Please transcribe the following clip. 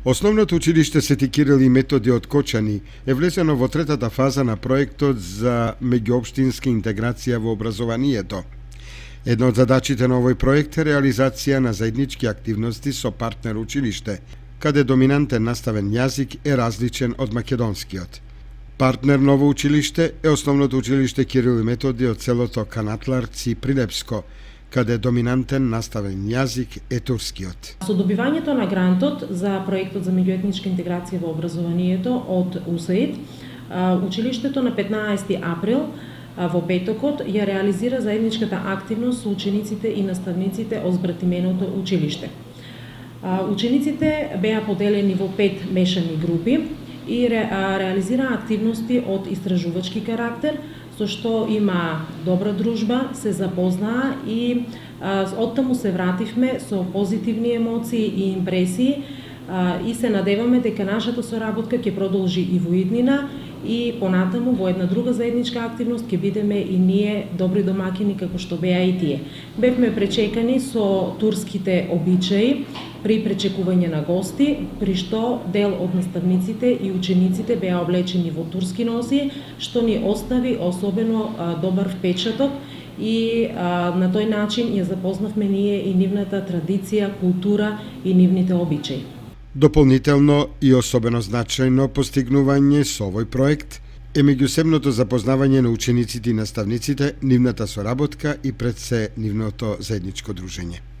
Основното училиште Свети Кирил и Методи од Кочани е влезено во третата фаза на проектот за меѓуопштинска интеграција во образованието. Една од задачите на овој проект е реализација на заеднички активности со партнер училиште, каде доминантен наставен јазик е различен од македонскиот. Партнер ново училиште е основното училиште Кирил и Методи од селото Канатларци Прилепско, каде доминантен наставен јазик е турскиот. Со добивањето на грантот за проектот за меѓуетничка интеграција во образованието од УСАИД, училиштето на 15 април во петокот ја реализира заедничката активност со учениците и наставниците од збратименото училиште. Учениците беа поделени во 5 мешани групи и реализираа активности од истражувачки карактер, со што има добра дружба, се запознаа и оттаму се вративме со позитивни емоции и импресии и се надеваме дека нашата соработка ќе продолжи и во иднина и понатаму во една друга заедничка активност ќе бидеме и ние добри домакини како што беа и тие. Бевме пречекани со турските обичаи при пречекување на гости, при што дел од наставниците и учениците беа облечени во турски носи, што ни остави особено добар впечаток и на тој начин ја запознавме ние и нивната традиција, култура и нивните обичаи. Дополнително и особено значајно постигнување со овој проект е меѓусебното запознавање на учениците и наставниците, нивната соработка и пред се нивното заедничко дружење.